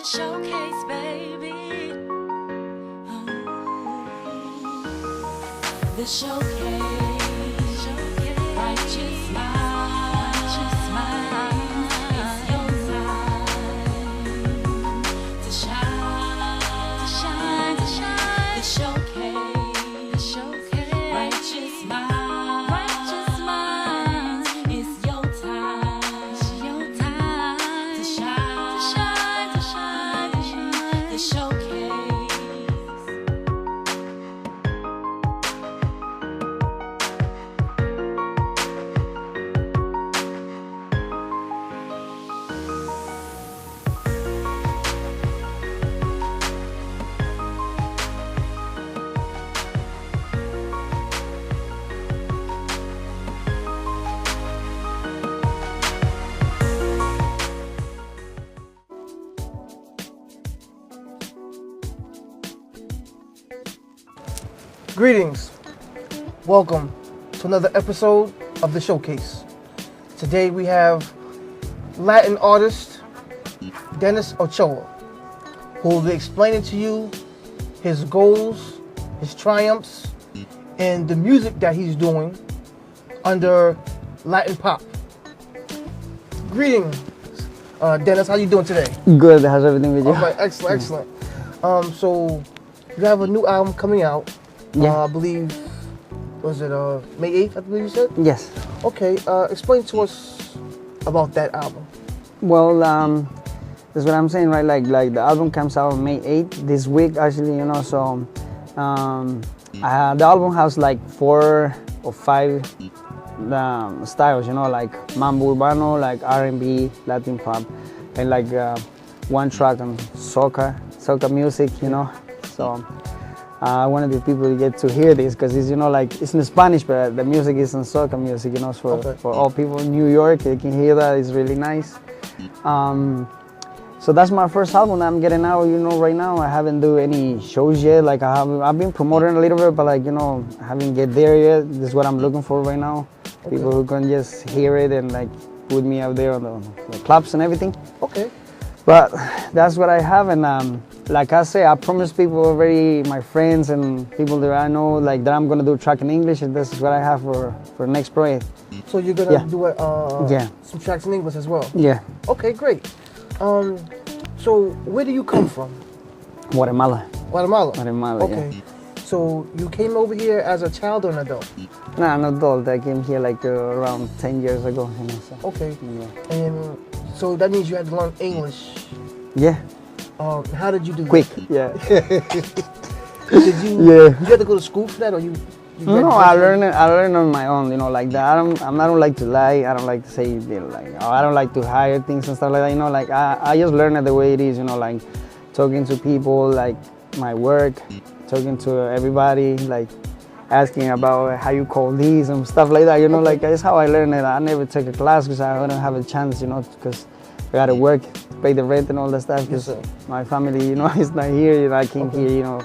showcase, baby. The showcase, righteous mind, it's your time to shine. The showcase, righteous mind, it's your time to shine. The showcase. Greetings. Welcome to another episode of the Showcase. Today we have Latin artist Denis Ochoa, who will be explaining to you his goals, his triumphs, and the music that he's doing under Latin pop. Greetings, Denis. How you doing today? Good. How's everything with you? All right, excellent. So you have a new album coming out. Yeah. I believe, was it May 8th, I believe you said? Yes. Okay, explain to us about that album. Well, that's what I'm saying, right? Like the album comes out on May 8th this week, actually, you know. So, the album has like 4 or 5 styles, you know, like mambo urbano, like R&B, Latin pop, and like one track on soca music, you know. So. I wanted the people to get to hear this because it's, you know, like it's in Spanish, but the music is in soca music, you know, for all people in New York. They can hear that. It's really nice. So that's my first album that I'm getting out, you know, right now. I haven't do any shows yet. Like I've been promoting a little bit, but like, you know, I haven't get there yet. This is what I'm looking for right now. Okay. People who can just hear it and like put me out there on the clubs and everything. Okay. But that's what I have, and like I say, I promise people already, my friends and people that I know, like that I'm gonna do a track in English, and this is what I have for next project. So you're gonna do some tracks in English as well? Yeah. Okay, great. So where do you come from? Guatemala. Guatemala. Okay. Yeah. So you came over here as a child or an adult? Nah, an adult. I came here like around 10 years ago. You know, so. Okay. Yeah. And so that means you had to learn English. Yeah. How did you do Quick, that? yeah. Did you have to go to school for that, or you no, I learned on my own, you know, like that. I don't like to lie. I don't like to say, you know, like, I don't like to hire things and stuff like that, you know, like I just learn it the way it is, you know, like talking to people, like my work, talking to everybody, like asking about how you call these and stuff like that, you know, like that's how I learned it. I never took a class because I don't have a chance, you know, because I gotta work, pay the rent and all that stuff, because my family, you know, is not here, you know, I came here, you know.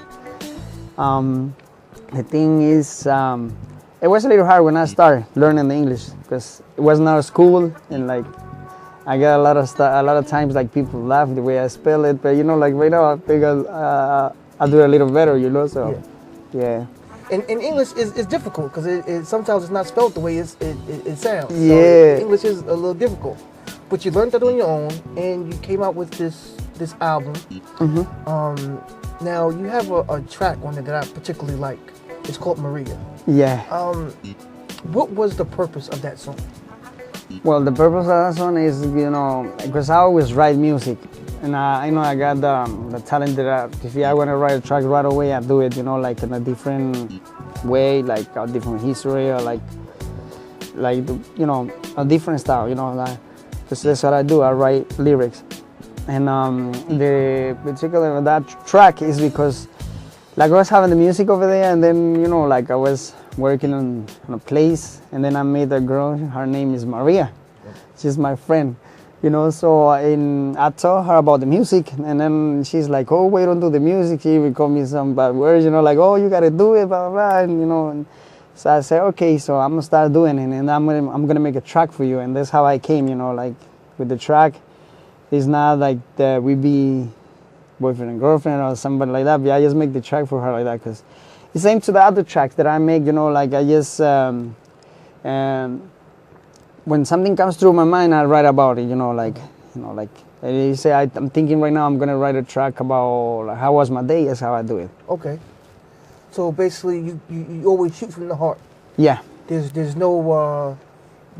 The thing is, it was a little hard when I started learning the English because it was not a school, and like I got a lot of times like people laugh the way I spell it, but you know, like right now I think I'll do it a little better, you know. So yeah. And English is difficult because it sometimes it's not spelled the way it sounds. Yeah. So English is a little difficult, but you learned that on your own, and you came out with this album. Mm-hmm. Now you have a track on it that I particularly like. It's called Maria. Yeah. What was the purpose of that song? Well, the purpose of that song is, you know, because I always write music, and I know I got the talent that if I want to write a track right away, I do it, you know, like in a different way, like a different history, or like you know, a different style, you know, like, because that's what I do. I write lyrics, and the particular of that track is because, like, I was having the music over there, and then, you know, like I was working on a place, and then I met a girl. Her name is Maria. She's my friend, you know. So I told her about the music, and then she's like, "Oh, wait, don't do the music." She even called me some bad words, you know, like, "Oh, you gotta do it, blah blah blah," and you know. And so I said, "Okay, so I'm gonna start doing it, and I'm gonna make a track for you." And that's how I came, you know, like with the track. It's not like that we be boyfriend and girlfriend or somebody like that. But I just make the track for her like that because it's same to the other tracks that I make. You know, like I just when something comes through my mind, I write about it. You know, like you say I'm thinking right now I'm gonna write a track about like, how was my day. That's how I do it. Okay. So basically, you always shoot from the heart. Yeah. There's no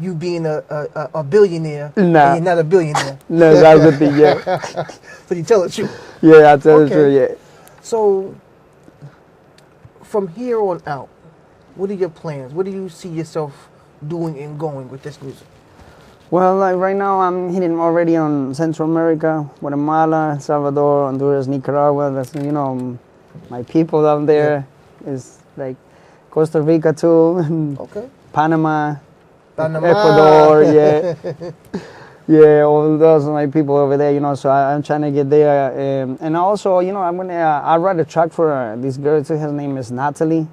you being a billionaire Nah. and you're not a billionaire. No, that's the thing. Yeah. So you tell the truth. Yeah, I tell the Okay. truth. Yeah. So from here on out, what are your plans? What do you see yourself doing and going with this music? Well, like right now I'm hitting already on Central America, Guatemala, El Salvador, Honduras, Nicaragua. That's my people down there. Is like Costa Rica too, Okay. Panama, Panama. Ecuador, yeah. Yeah, all those are my people over there, you know, so I'm trying to get there. And also, you know, I write a track for this girl too. Her name is Natalie.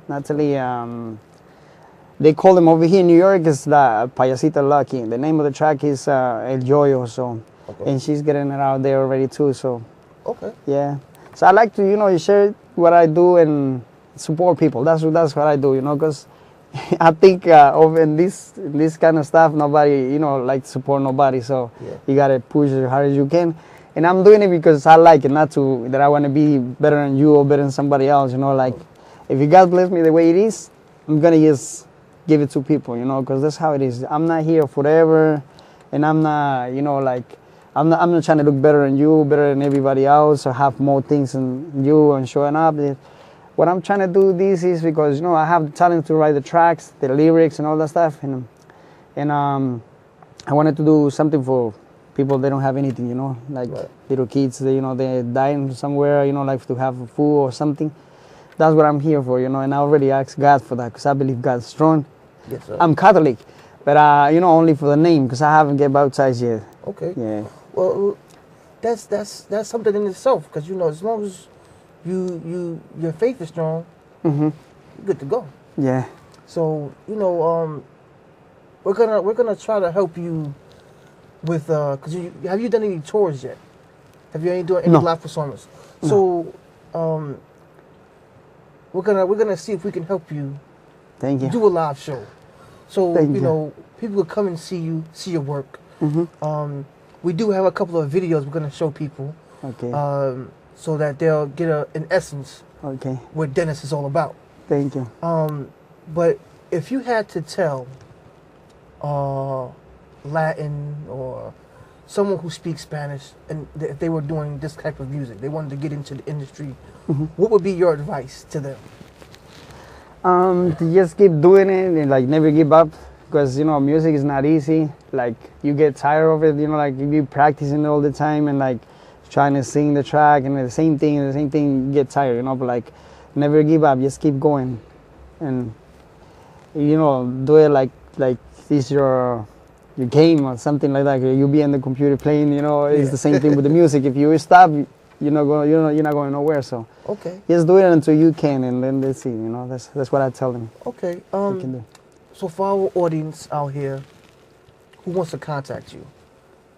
They call them over here in New York is the Payasita Lucky. The name of the track is El Yoyo, so. Okay. And she's getting it out there already too, so. Okay. Yeah. So I like to, you know, share what I do and support people. That's what I do, you know, because I think over in this kind of stuff, nobody, you know, like to support nobody. So Yeah. you gotta push as hard as you can. And I'm doing it because I like it, not that I want to be better than you or better than somebody else. You know, like if you God bless me the way it is, I'm gonna just give it to people. You know, because that's how it is. I'm not here forever, and I'm not, you know, like I'm not trying to look better than you, better than everybody else, or have more things than you and showing up. What I'm trying to do this is because, you know, I have the talent to write the tracks, the lyrics, and all that stuff, and I wanted to do something for people that don't have anything, you know, like Right. little kids, they're dying somewhere, you know, like to have food or something. That's what I'm here for, you know, and I already asked God for that because I believe God's strong. Yes, sir. I'm Catholic, but you know, only for the name because I haven't get baptized yet. Okay. Yeah. Well, that's something in itself because, you know, as long as your faith is strong, Mhm. you're good to go. Yeah. So, you know, we're gonna try to help you with because have you done any tours yet? Have you done any No. live performances? So, we're gonna see if we can help you Thank you. do a live show. So Thank you you. know, people will come and see your work. Mhm. We do have a couple of videos we're gonna show people, Okay. so that they'll get an essence Okay. what Denis is all about. Thank you. But if you had to tell Latin or someone who speaks Spanish, and if they were doing this type of music, they wanted to get into the industry, what would be your advice to them? To just keep doing it and like never give up because, you know, music is not easy. Like you get tired of it, you know, like if you practicing all the time and like trying to sing the track and the same thing, you get tired, you know, but like never give up, just keep going and, you know, do it like it's your game or something like that. You'll be on the computer playing, you know, it's the same thing with the music. If you stop, you're not going nowhere. So Okay. just do it until you can, and then let's see. You know, that's what I tell them. Okay. You can do. So for our audience out here who wants to contact you,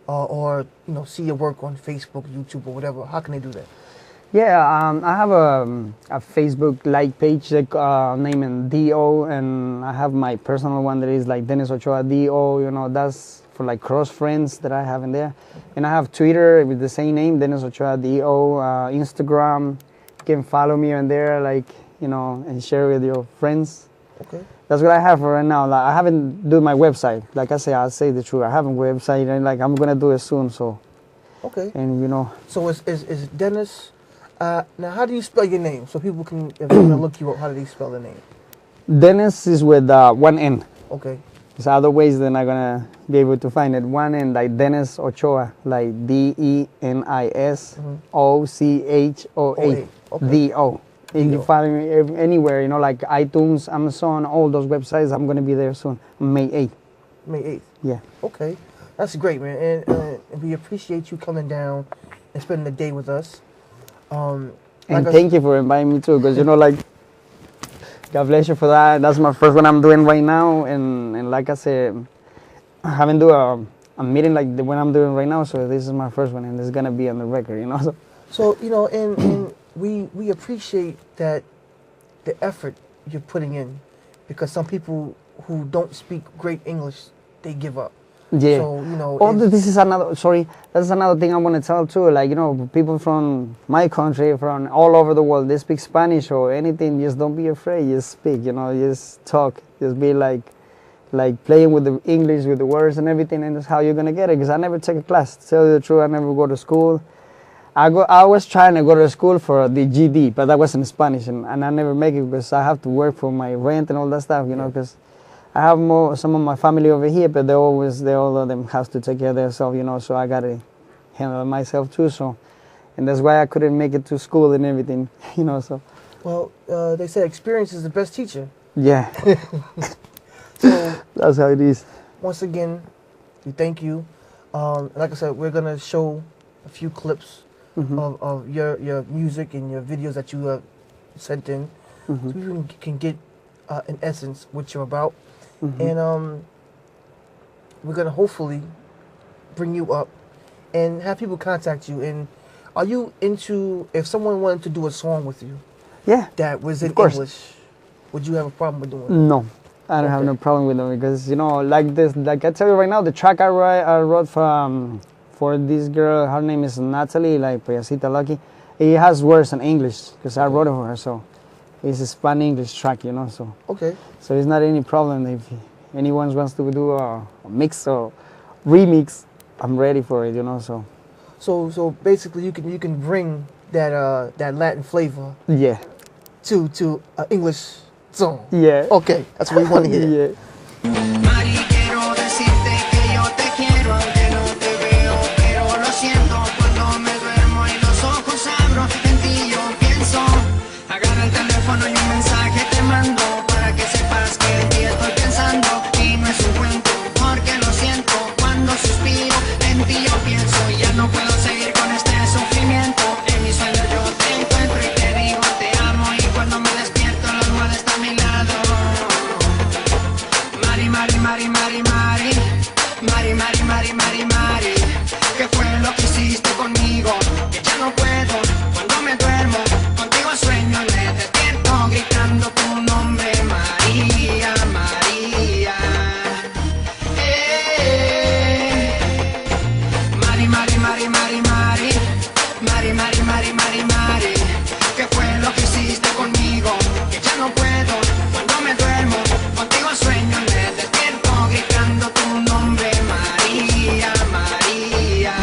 or you know, see your work on Facebook, YouTube, or whatever, how can they do that? Yeah, I have a Facebook like page like named Do, and I have my personal one that is like Denis Ochoa Do. You know, that's for like cross friends that I have in there, and I have Twitter with the same name, Denis Ochoa Do. Instagram, you can follow me on there, like, you know, and share with your friends. Okay. That's what I have for right now. Like I haven't do my website. Like I say, I'll say the truth. I have a website, and like I'm gonna do it soon. So, Okay. and you know. So it's Denis. Now, how do you spell your name so people can, if they're gonna look you up, how do they spell the name? Denis is with one N. Okay. There's other ways they're not gonna be able to find it. One N, like Denis Ochoa, like DENIS OCHOA. Okay. DO. And you find me anywhere, you know, like iTunes, Amazon, all those websites. I'm gonna be there soon, May 8th. May 8th. Yeah. Okay. That's great, man. And we appreciate you coming down and spending the day with us. And thank you for inviting me too, because you know, like, God bless you for that. That's my first one I'm doing right now, and like I said, I haven't do a meeting like the one I'm doing right now, so this is my first one, and it's gonna be on the record, you know. So. So, and we appreciate that the effort you're putting in, because some people who don't speak great English, they give up. Yeah. So, This is another. Sorry, that's another thing I want to tell too. Like people from my country, from all over the world, they speak Spanish or anything. Just don't be afraid. Just speak. Just talk. Just be like playing with the English, with the words and everything, and that's how you're gonna get it. Because I never take a class. To tell you the truth, I never go to school. I was trying to go to school for the GD, but that was in Spanish, and I never make it because I have to work for my rent and all that stuff. Because I have some of my family over here, but all of them have to take care of themselves, so I gotta handle it myself too. So, and that's why I couldn't make it to school and everything, So. Well, they say experience is the best teacher. Yeah. So That's how it is. once again, we thank you. Like I said, we're gonna show a few clips of your music and your videos that you have sent in, so we can get in essence what you're about. And we're gonna hopefully bring you up and have people contact you. And are you into, if someone wanted to do a song with you Yeah. that was in Of course. English, would you have a problem with doing it? No, I don't have Okay. no problem with them because like I tell you right now, the track I wrote for this girl, her name is Natalie, like Payasita Lucky. It has words in English because I wrote it for her, so it's a Spanish track, So Okay. so it's not any problem if anyone wants to do a mix or remix. I'm ready for it, So So basically, you can bring that Latin flavor yeah, to English song. yeah, Okay, that's what we want to hear. yeah. Mari, quiero decirte que yo te quiero, aunque no te veo, pero lo siento. Cuando me duermo y los ojos abro, en ti yo pienso. Agarra el teléfono y un mensaje te mando, para que sepas que en ti estoy pensando. Y no es un cuento, porque lo siento. Cuando suspiro, en ti yo pienso. Y ya no puedo seguir con este sufrimiento. En mis sueños yo te encuentro y te digo te amo. Y cuando me despierto la almohada está a mi lado. Mari, Mari, Mari, Mari, Mari, Mari, Mari, Mari, Mari, Mari, ¿qué fue lo que hiciste conmigo? Que ya no puedo, cuando me duermo, contigo sueño y me despierto gritando tu nombre, María, María. Mari, Mari, Mari, Mari, Mari, Mari, Mari, Mari, Mari, Mari, ¿qué fue lo que hiciste conmigo? Que ya no puedo, cuando me duermo, contigo sueño y me despierto gritando tu nombre, María, María.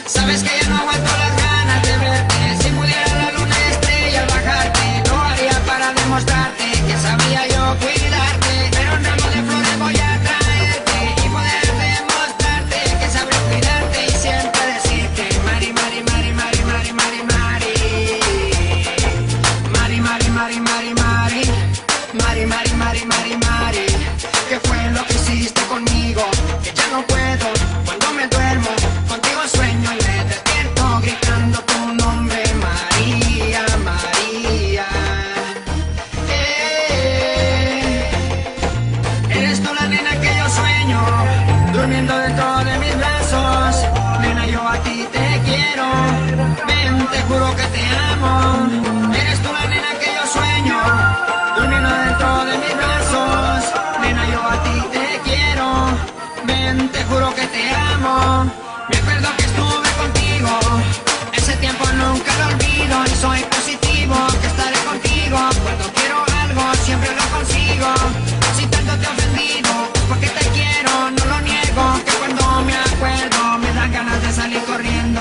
Sabes que ya no aguanto las ganas de verte. Si pudiera la luna estrella al bajarte, lo haría para demostrarte que sabía yo cuidarte. Pero un ramo de flores voy a traerte y poder demostrarte que sabré cuidarte y siempre decirte Mari, Mari, Mari, Mari, Mari, Mari, Mari. Mari, Mari, Mari, Mari, Mari, Mari, Mari, Mari, Mari, Mari, ¿qué fue lo que hiciste conmigo? Que ya no puedo, cuando me duermo, contigo sueño y me despierto gritando tu nombre, María, María. Eres tú la nena que yo sueño, durmiendo dentro de mis brazos. Nena, yo a ti te quiero, ven, te juro que te amo. Eres tú la nena que yo sueño, durmiendo dentro de mis brazos. Nena, yo a ti te quiero, ven, te juro que te amo. Me acuerdo que estuve contigo, ese tiempo nunca lo olvido. Y soy positivo, que estaré contigo. Cuando quiero algo, siempre lo consigo. Si tanto te he ofendido, es porque te quiero, no lo niego. Que cuando me acuerdo, me dan ganas de salir corriendo.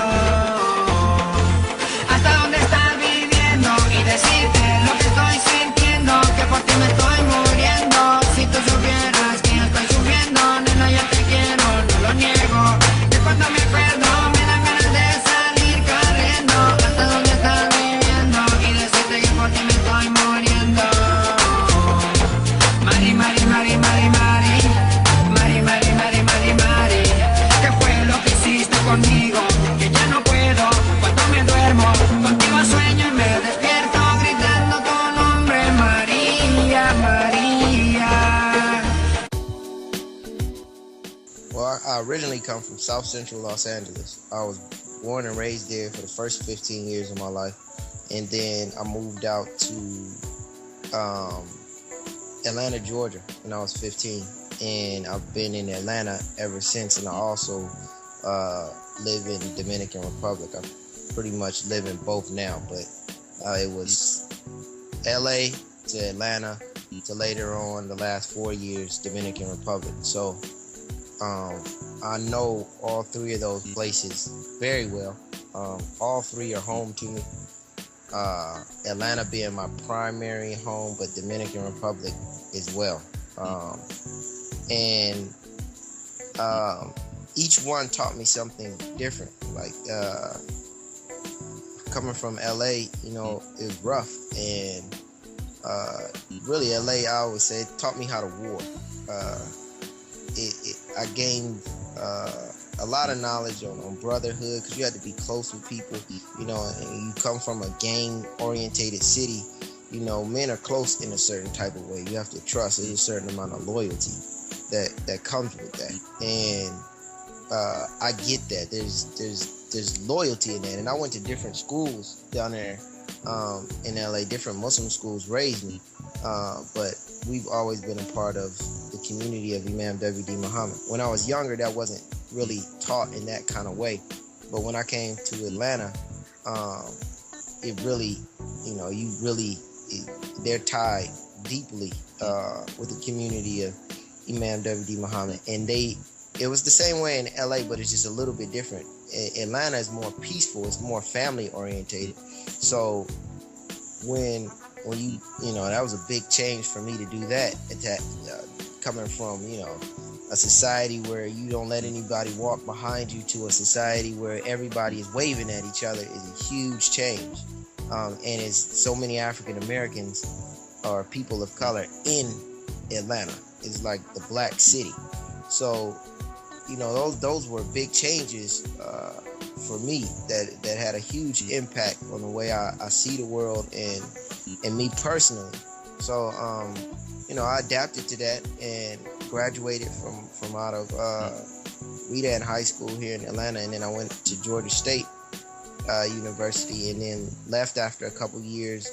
Hasta dónde estás viviendo y decirte lo que estoy sintiendo, que por ti me estoy muriendo. Si tú supieras que yo estoy sufriendo, nena, ya te quiero, no lo niego. Que cuando me acuerdo, me come from South Central Los Angeles. I was born and raised there for the first 15 years of my life. And then I moved out to Atlanta, Georgia when I was 15. And I've been in Atlanta ever since. And I also live in Dominican Republic. I pretty much live in both now, but it was LA to Atlanta to later on the last 4 years Dominican Republic. So I know all three of those places very well. All three are home to me. Atlanta being my primary home, but Dominican Republic as well. And each one taught me something different. Like coming from LA, you know, it was rough, and really LA, I always say, it taught me how to war. I gained a lot of knowledge on brotherhood, because you had to be close with people, you know, and you come from a gang-orientated city, you know, men are close in a certain type of way. You have to trust. There's a certain amount of loyalty that comes with that, and I get that. There's loyalty in that, and I went to different schools down there in LA. Different Muslim schools raised me, but we've always been a part of the community of Imam W.D. Muhammad. When I was younger, that wasn't really taught in that kind of way, but when I came to Atlanta, it really, you know, they're tied deeply with the community of Imam W.D. Muhammad, and it was the same way in LA, but it's just a little bit different. Atlanta is more peaceful. It's more family orientated. So when you know, that was a big change for me to do that. Coming from, you know, a society where you don't let anybody walk behind you to a society where everybody is waving at each other is a huge change. And it's so many African Americans or people of color in Atlanta. It's like the black city. So, you know, those were big changes for me that had a huge impact on the way I see the world and me personally. So, you know, I adapted to that and graduated from out of Redan High School here in Atlanta, and then I went to Georgia State University, and then left after a couple years.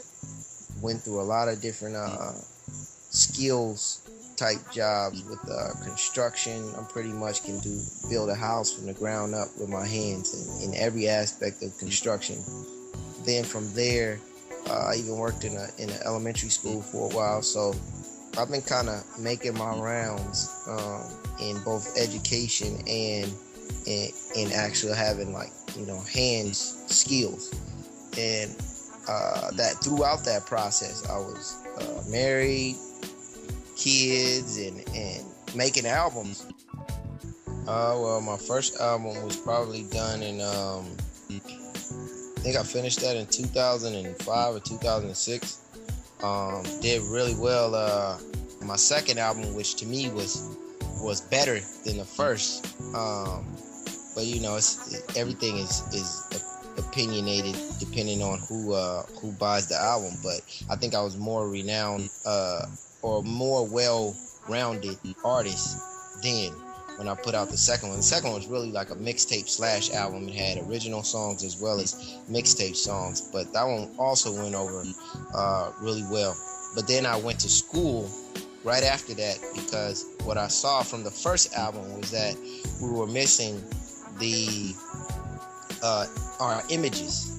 Went through a lot of different skills type jobs with construction. I pretty much can build a house from the ground up with my hands in every aspect of construction. Then from there, I even worked in an elementary school for a while. So I've been kind of making my rounds in both education and in actually having, like, you know, hands skills. And that throughout that process, I was married, kids, and making albums. Well, my first album was probably done in I think I finished that in 2005 or 2006. Did really well. My second album, which to me was better than the first, but you know, everything is opinionated depending on who buys the album. But I think I was more renowned or more well-rounded artist then when I put out the second one. The second one was really like a mixtape / album. It had original songs as well as mixtape songs, but that one also went over really well. But then I went to school right after that, because what I saw from the first album was that we were missing our images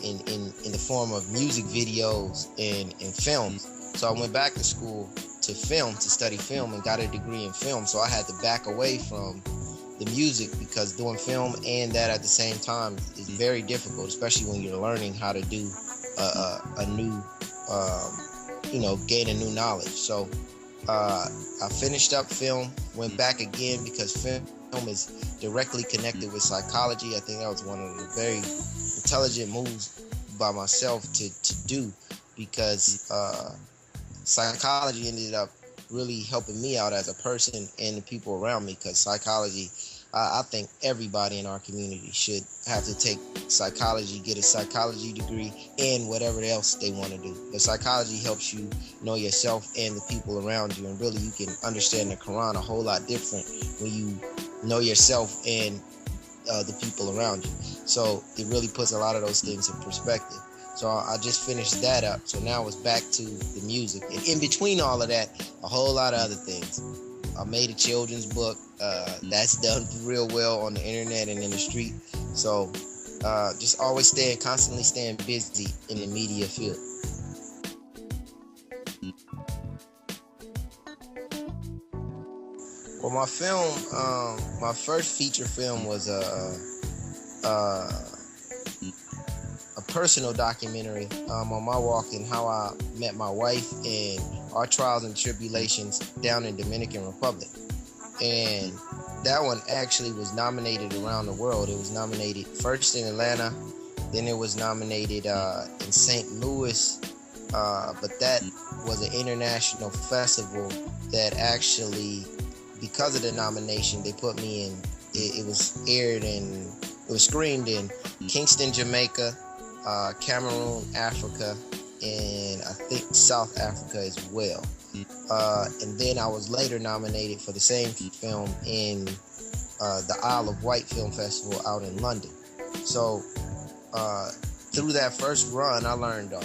in the form of music videos and films. So I went back to school to study film, and got a degree in film. So I had to back away from the music, because doing film and that at the same time is very difficult, especially when you're learning how to do a new, you know, gain a new knowledge. So I finished up film, went back again, because film is directly connected with psychology. I think that was one of the very intelligent moves by myself to do, because psychology ended up really helping me out as a person and the people around me. Because psychology, I think everybody in our community should have to take psychology, get a psychology degree, and whatever else they want to do. The psychology helps you know yourself and the people around you, and really you can understand the Quran a whole lot different when you know yourself and the people around you. So it really puts a lot of those things in perspective. So I just finished that up. So now it's back to the music. And in between all of that, a whole lot of other things. I made a children's book. That's done real well on the internet and in the street. So just always constantly staying busy in the media field. Well, my film, my first feature film was a personal documentary on my walk and how I met my wife and our trials and tribulations down in Dominican Republic. And that one actually was nominated around the world. It was nominated first in Atlanta, then it was nominated in St. Louis, but that was an international festival that actually, because of the nomination, they put me in. It was screened in Kingston, Jamaica, Cameroon, Africa, and I think South Africa as well. And then I was later nominated for the same film in the Isle of Wight Film Festival out in London. So through that first run, I learned a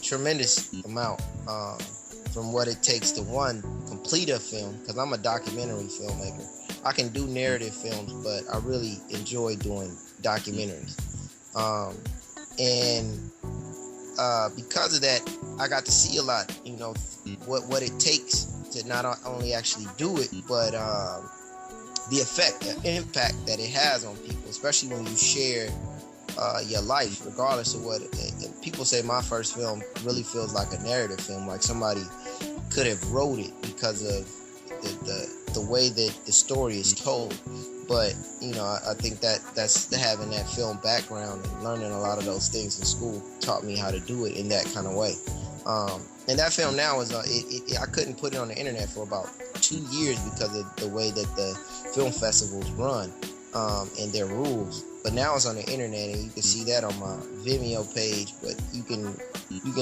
tremendous amount from what it takes to, one, complete a film, because I'm a documentary filmmaker. I can do narrative films, but I really enjoy doing documentaries. And because of that, I got to see a lot, what it takes to not only actually do it, but the impact that it has on people, especially when you share your life, regardless of what people say. My first film really feels like a narrative film, like somebody could have wrote it because of the way that the story is told. But I think that's having that film background and learning a lot of those things in school taught me how to do it in that kind of way. And that film now is I couldn't put it on the internet for about 2 years because of the way that the film festivals run and their rules. But now it's on the internet, and you can see that on my Vimeo page. But you can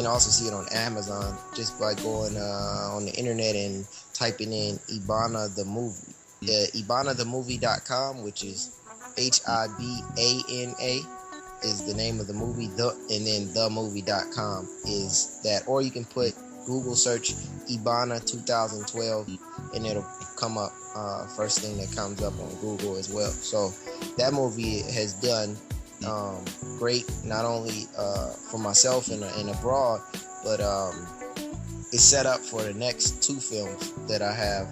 also see it on Amazon just by going on the internet and typing in Ibana the Movie. IbanaTheMovie.com, which is HIBANA, is the name of the movie. And then themovie.com is that. Or you can put Google search Ibana 2012, and it'll come up. First thing that comes up on Google as well. So that movie has done great, not only for myself and abroad, but it's set up for the next 2 films that I have.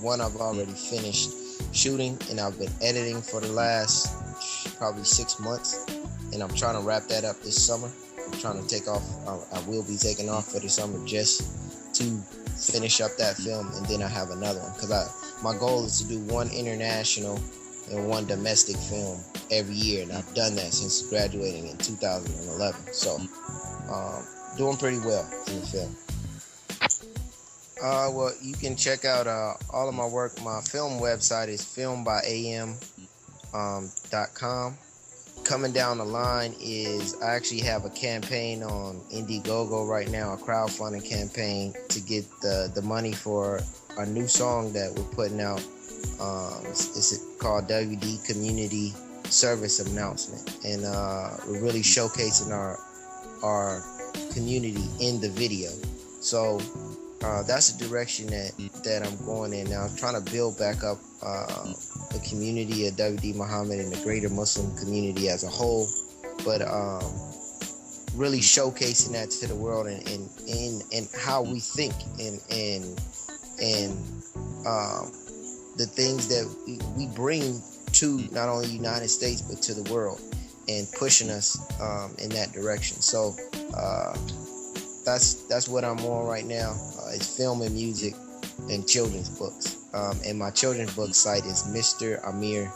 One I've already finished shooting, and I've been editing for the last probably 6 months, and I'm trying to wrap that up this summer. I'm trying to take off. I will be taking off for the summer just to finish up that film, and then I have another one, because my goal is to do 1 international and 1 domestic film every year, and I've done that since graduating in 2011. So doing pretty well in the film. Well, you can check out all of my work. My film website is filmbyam.com. Coming down the line is I actually have a campaign on Indiegogo right now, a crowdfunding campaign to get the money for a new song that we're putting out. It's called WD Community Service Announcement, and we're really showcasing our community in the video. So that's the direction that I'm going in now. I'm trying to build back up the community of WD Muhammad and the greater Muslim community as a whole, but really showcasing that to the world and how we think and the things that we bring to not only the United States but to the world, and pushing us in that direction. So that's what I'm on right now. It's film and music and children's books. And my children's book site is mrameer.com.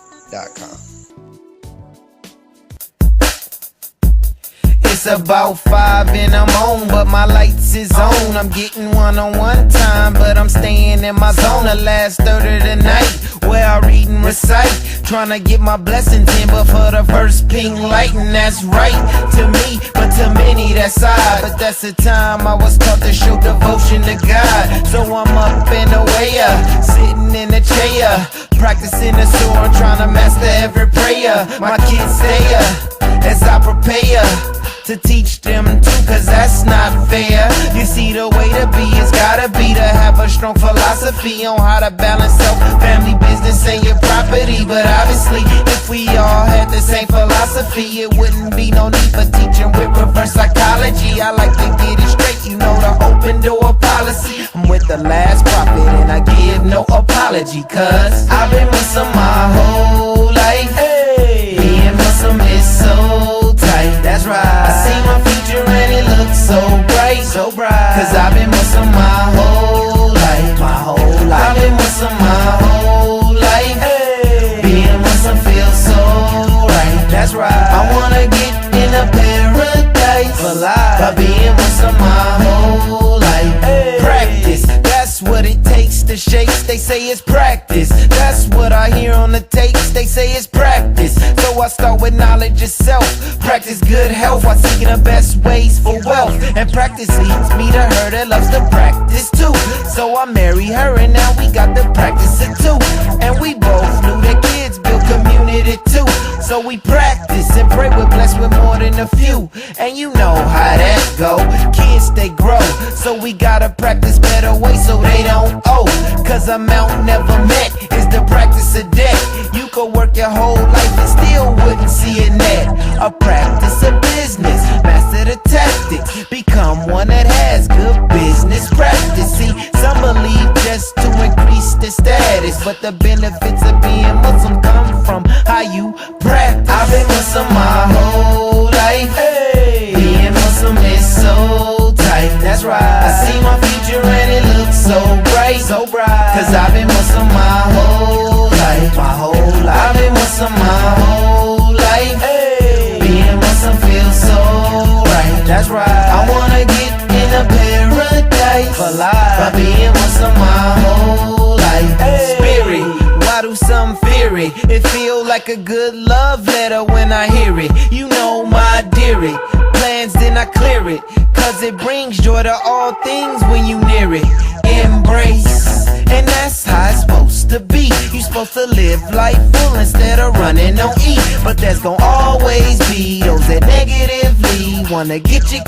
It's about 5 and I'm on, but my lights is on. I'm getting one-on-one time, but I'm staying in my zone. The last third of the night, where I read and recite, trying to get my blessings in, but for the first pink light, and that's right to me, but to many that's odd. But that's the time I was taught to show devotion to God. So I'm up and away, sitting in a chair, practicing the sword, trying to master every prayer. My kids stay as I prepare to teach them too, cause that's not fair. You see, the way to be is gotta be to have a strong philosophy on how to balance self, family, business, and your property. But obviously, if we all had the same philosophy, it wouldn't be no need for teaching with reverse psychology. I like to get it straight, you know, the open door policy. I'm with the last prophet and I give no apology, cause I've been Muslim my whole life. Being Muslim is so tight, that's right. I see my future and it looks so bright, so bright. Cause I've been Muslim my whole life, my whole life. I've been Muslim my whole life. Being Muslim feels so right, that's right. I wanna get in a paradise for life by being Muslim my whole life. Practice, that's what it takes to shakes. They say it's practice. That's what I hear on the tapes. They say it's practice. So I start with knowledge itself. Practice good health while seeking the best ways for wealth. And practice leads me to her that loves to practice too. So I marry her and now we got to practice it too. And we both knew that kids build community too. So we practice and pray we're blessed with more than a few. And you know how that go. Kids they grow. So we gotta practice better ways so they don't owe. Cause amount never met is the practice of debt. You could work your whole life and still wouldn't see a net. A practice of business, master the tactics, become one that has good business practice. See, some believe just to increase the status, but the benefits of being Muslim come from how you practice. I've been Muslim my whole life. Being Muslim is so tight, that's right. I see my future and it looks so bright, so bright. Cause I've been Muslim my whole life, my whole life. I've been Muslim my whole life. Being Muslim feels so right, that's right. I wanna get in a paradise for life by being Muslim my whole life. Spirit, why do some fear it? It feel like a good love letter when I hear it. You know my dearie, plans then I clear it. Cause it brings joy to all things when you near it. Embrace, and that's how it's supposed to be. You supposed to live life full instead of running on E. But there's gonna always be those that negatively wanna get you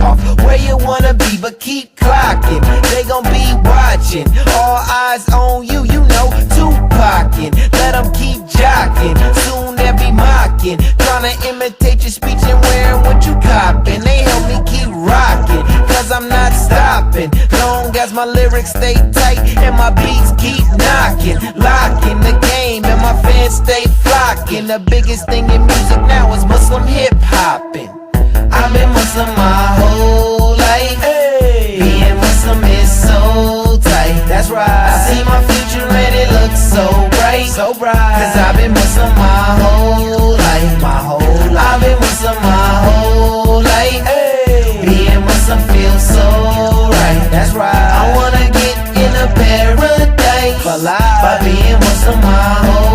off where you wanna be. But keep clocking, they gon' be watching. All eyes on you, you know, Tupacin'. Let them keep jocking, soon they'll be mocking. Tryna imitate your speech and wearing what you copping. They help me keep rocking, cause I'm not stopping. Long as my lyrics stay tight and my beats keep knocking, locking the game and my fans stay flocking. The biggest thing in music now is Muslim hip-hopping. I've been Muslim my whole life. Being Muslim is so tight, that's right. I see my future and it looks so bright, so bright. Cause I've been Muslim my whole life, my whole life. I've been Muslim my whole life. Being Muslim feels so right, that's right. I wanna get in a paradise for life by being Muslim my whole life.